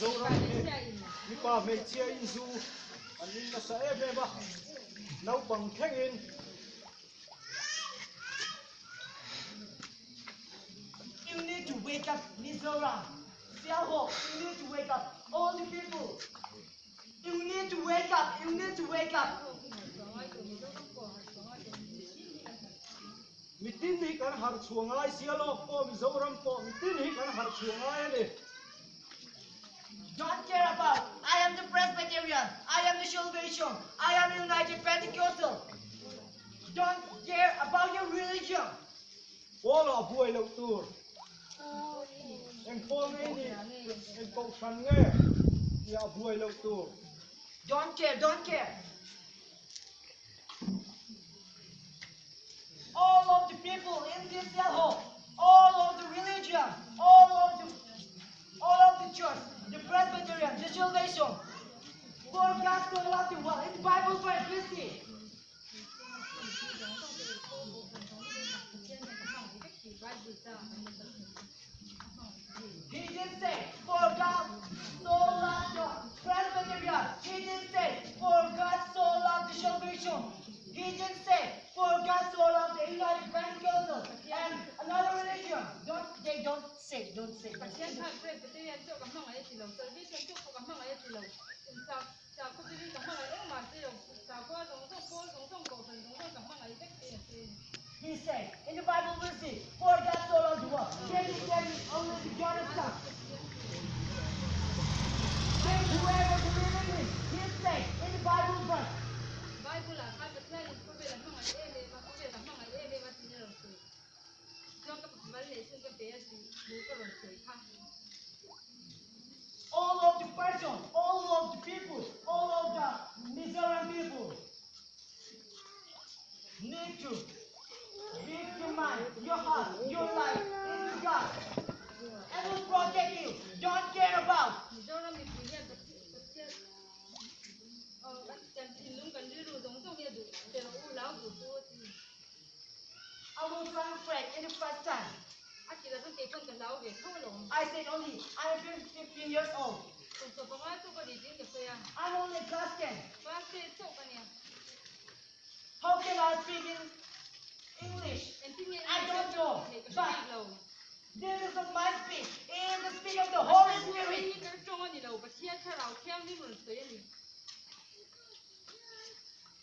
zoram ni pa me chia in zu anin na sa ebe ba nau bang thengin You need to wake up, Mizoram. Xiaoho, you need to wake up. All the people. You need to wake up. You need to wake up. mitin hi kan har chuangai sialo po mizoram po mitin hi kan har chuangai ani Don't care about. I am the Presbyterian. I am the Salvation. I am United Pentecostal. Don't care about your religion. polo abuai lo tur en po ngai ni en po san nge ya abuai lo tur Don't care. Don't care. All of the people in this hellhole, all of the religion, all of the church, the Presbyterian, the Salvation. For God so loved the world. In the Bible verse, you see. He didn't say, for God so loved the Presbyterian. He didn't say, for God so loved the Salvation. He didn't say, for God so loved the United Pentecostal and another religion. Don't say. He said, in the Bible we see, for God so loved the world. Then he gave his only begotten Son. Then whoever believes in him, he said, in the Bible verse. All of the persons, all of the people, all of the Mizoram people need to give your mind, your heart, your life into God. And will protect you. Don't care about. I will translate in the first time. I said only, I am 15 years old. I'm only class 10. How can I speak in English? I don't know. But this is not my speech. It is the speech of the Holy Spirit.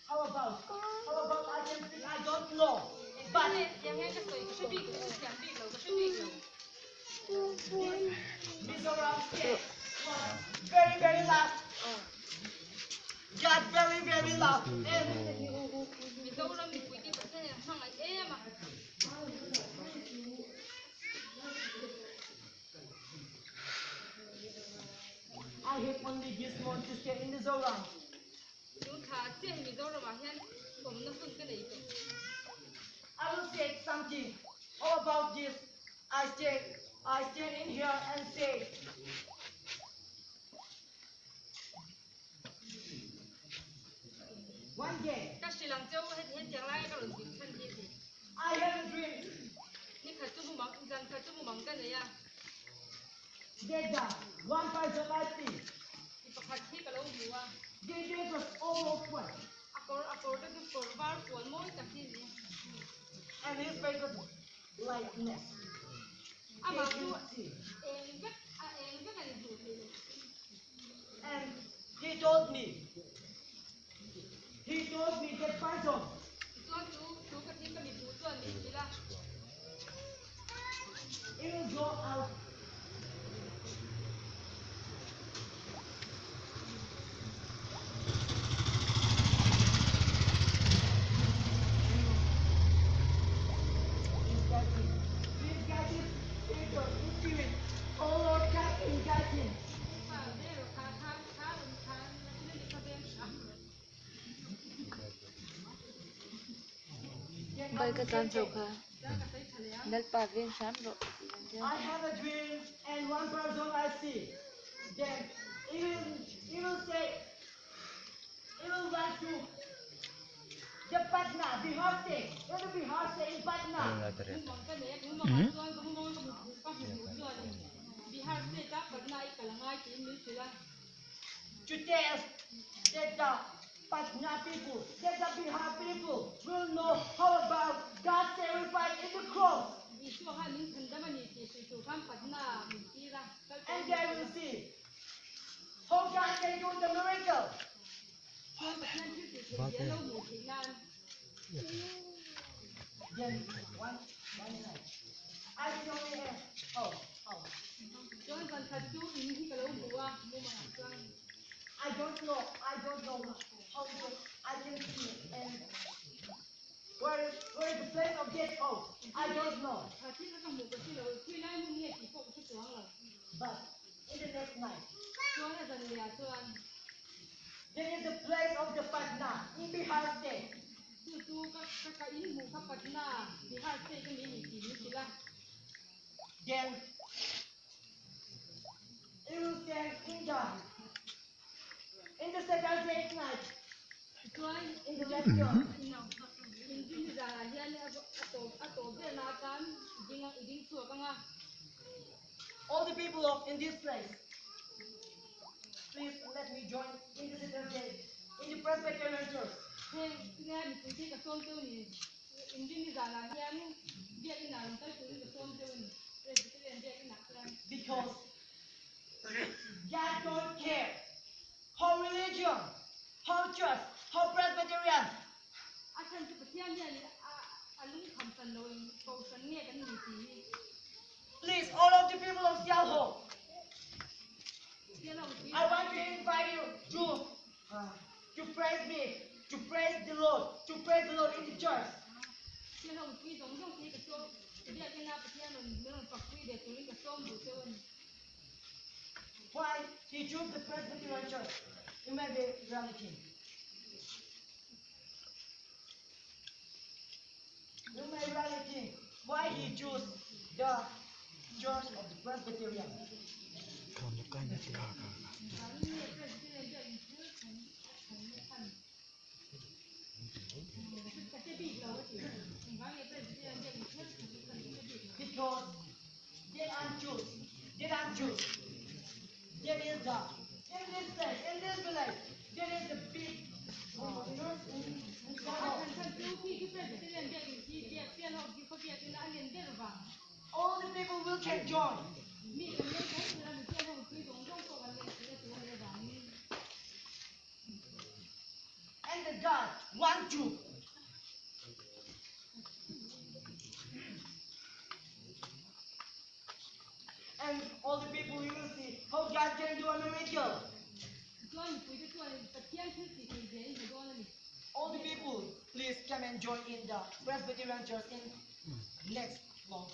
How about I can speak? I don't know. But Mizoram State was very, very loud. Got very, very loud. And I have only this one to stay in Mizoram. I will say something. How about this? I stay in here and say, one day, I have a dream that one person like me, they gave us all of one. And his face was lightness. And he told me that person, he will go out. Please guide him. Spirit. Oh Lord, guide him. Bay cái con sâu kha, dal pa vin sam ro. I have a dream and one person I see. Then he will say, he will want to the Patna, Bihar state. It will be Bihar state in Patna. to tell that the Patna people, that the Bihar people will know how about God's sacrifice in the cross. And they will see how God can do the miracle. Then one night, I only have oh. I don't know how I can see and where is the place of death house? I don't know. But in the next night, there is the place of the Patna in Bihar state. Then it will stand in the second day night. In the restaurant. All the people in this place, please let me join in the second day in the Presbyterian Church. Because God don't care how religion, how church, how Presbyterian. Please, all of the people of Xiaoho, I want to invite you to praise me, to praise the Lord in the church. Why he chose the Presbyterian church? You may be reality. You may reality why he chose the church of the Presbyterian. Because they are Jews. There is the, in this place, in this village, there is a big all the people will can join. And the God want you. And all the people you will see how God can do a miracle. All the people, please come and join in the Presbyterian Church in next month.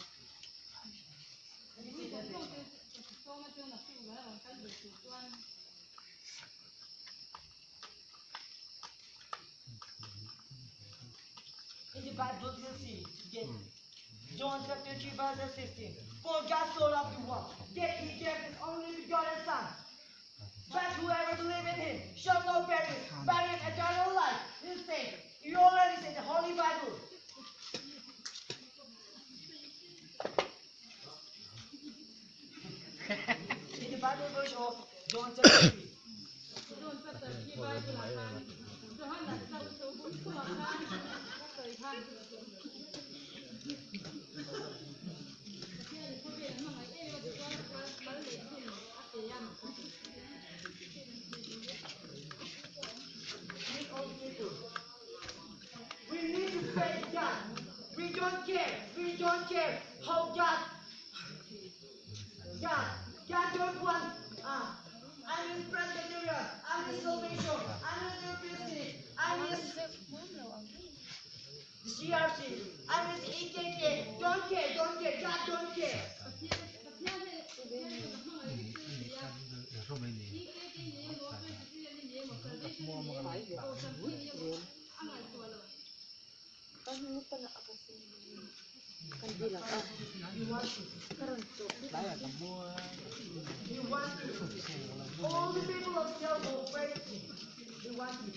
In the Bible, you'll see again. John chapter 3, verse 16. For God so loved the world that he gave his only begotten Son, that whoever believes in him shall not perish, but have eternal life. You say, you already say the Holy Bible. In the Bible verse of John chapter 3. We need to praise God. We don't care how God don't want, I'm his Presbyterian, I'm his salvation, I'm his UPC, I'm his CRC, I'm his EKK, don't care, God don't care. You want all the people of Xiaohu praise him. You want it.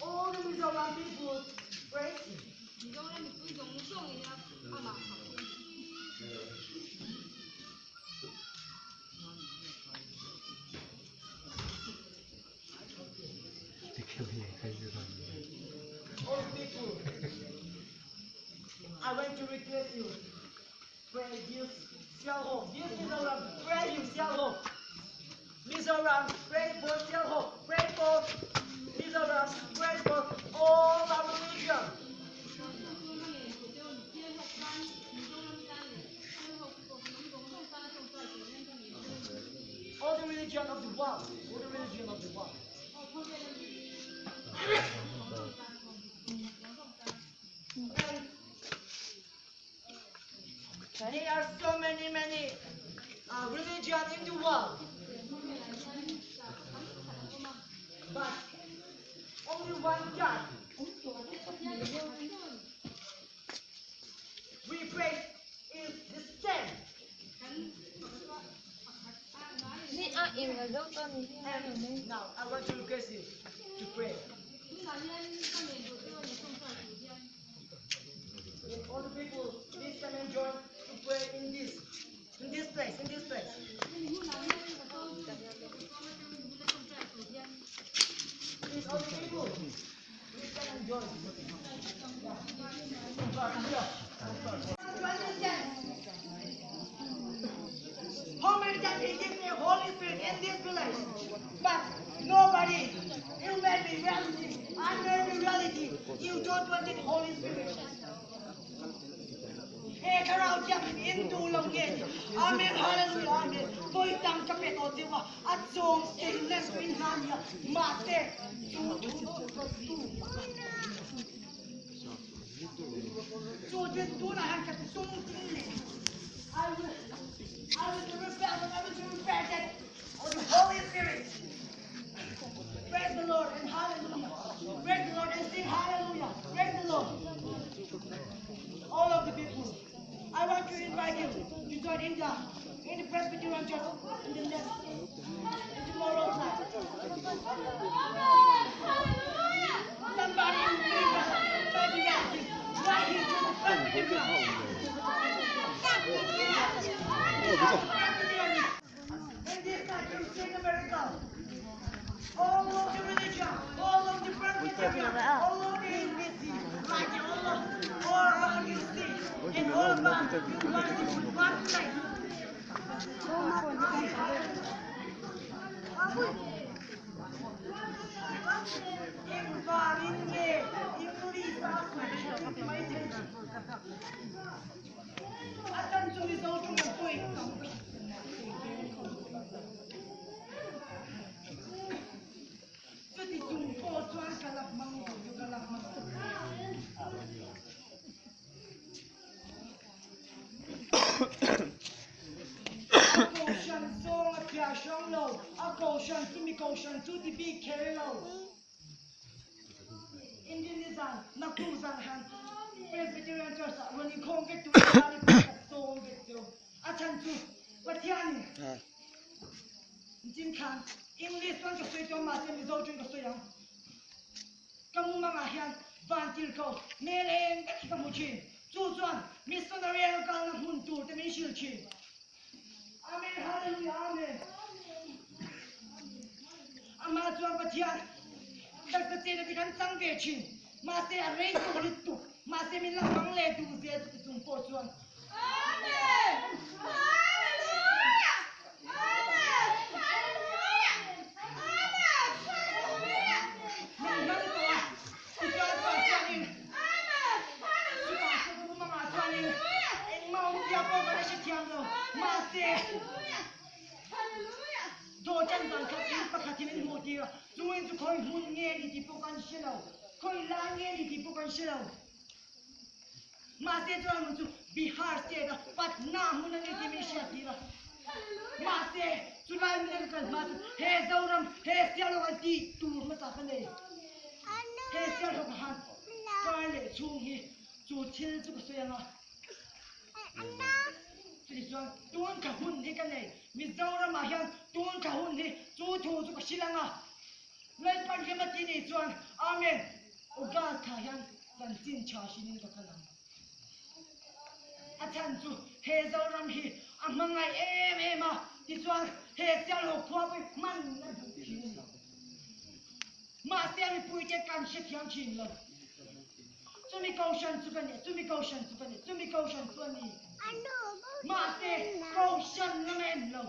All the Mizoram people praise him. Deus Xiao Deus Mizoram, pray you Xiao Mizoram, pray for Xiao pray for Mizoram, pray for all our religion. All the religion of the world, all the religion of the world. And there are so many religion in the world, but only one God we pray is the same. Ni im là dấu tên gì thế? And now I want to request you to pray. If all the people please come and join to pray in this place. Please all the people please come and join. How many times he gave me Holy Spirit in this village, but nobody, you made me reality, I made me reality, you don't want the Holy Spirit. Hey, karao siya into lang yan. Amen, hallelujah, amen. Ko'y tang kapit o diwa, at song stainless in hanya, mate, I will repair that of the Holy Spirit. Praise the Lord and hallelujah. Praise the Lord and sing hallelujah. Praise the Lord. All of the people, I want to invite you to join in the Presbyterian Church in the next tomorrow's night. Somebody in the try to get it right here to the Presbyterian. And this night you see the miracle. All of the religion, all of the Presbyterian, all of the English, like all around you see, and all around you want to put one place. Indianism, Nakuzan, Presbyterian Church, when you come get to the song get to Achantu, Patiani, Jim Khan, English one to say to Martin is out in the Soyang. Kamumangahan, Van Tilko, Mele, Kamuchi, Susan, Missionary Kan Huntu, the Mishilchi. Amen, hallelujah, amen. Amazon Patian. That's the thing that we can sing the chin. Mase a rain to it too. Mase me la mangle to the to post one. Amen. Hallelujah. Amen. Hallelujah. Amen. Hallelujah. Doing to coin who nearly the book and shillow, coin lang nearly the book and shillow. Mase to Bihar state, but now who nearly the Mishatira. Mase to line medical matter, hair Zoram, hair yellow and deep to Matafane. Hair yellow hand, finally to me to till to the Sayana. Tuan kahun ni kanai, Mizoram Mahan, Tuan kahun ni, to Shilanga. Like Pangamatini, Tuan, Amen. Ogan Kayan, than Tin Charging in the Kalam. Attend to Hazoram he, among my Emma, this one, Hazel, Quabi, Man, Marcel, put a can ship young chin. To me, caution to me, to me, caution to me, to me, caution to me. 高山那么冷。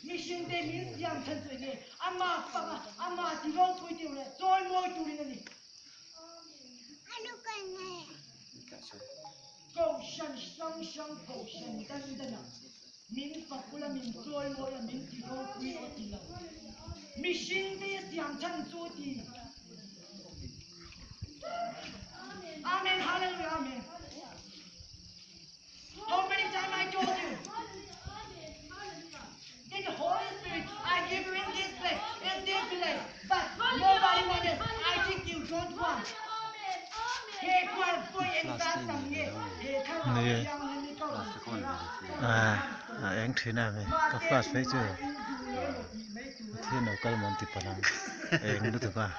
你兄弟们养成这个，阿妈爸爸阿妈地方规定了，再没住的你。高山上上高山等等啊，民法不了民再没了民地方规定了，你兄弟养成做的。阿门，哈利路亚，阿门。How many times I told you? In the Holy Spirit, I give you in this place, but nobody wanted. I think you don't want. Hey, for instance, hey, come on, young lady, anh thấy nào vậy có flash phải chưa thiên nào cái món thịt bò anh nó được à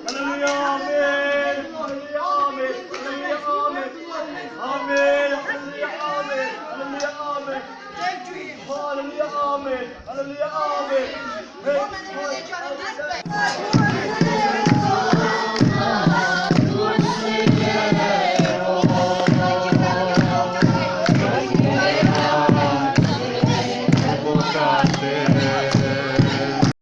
Hallelujah, amen. Hallelujah, amen. Hallelujah, amen. Hallelujah, amen. Hallelujah, amen. Hallelujah, amen. Hallelujah, amen.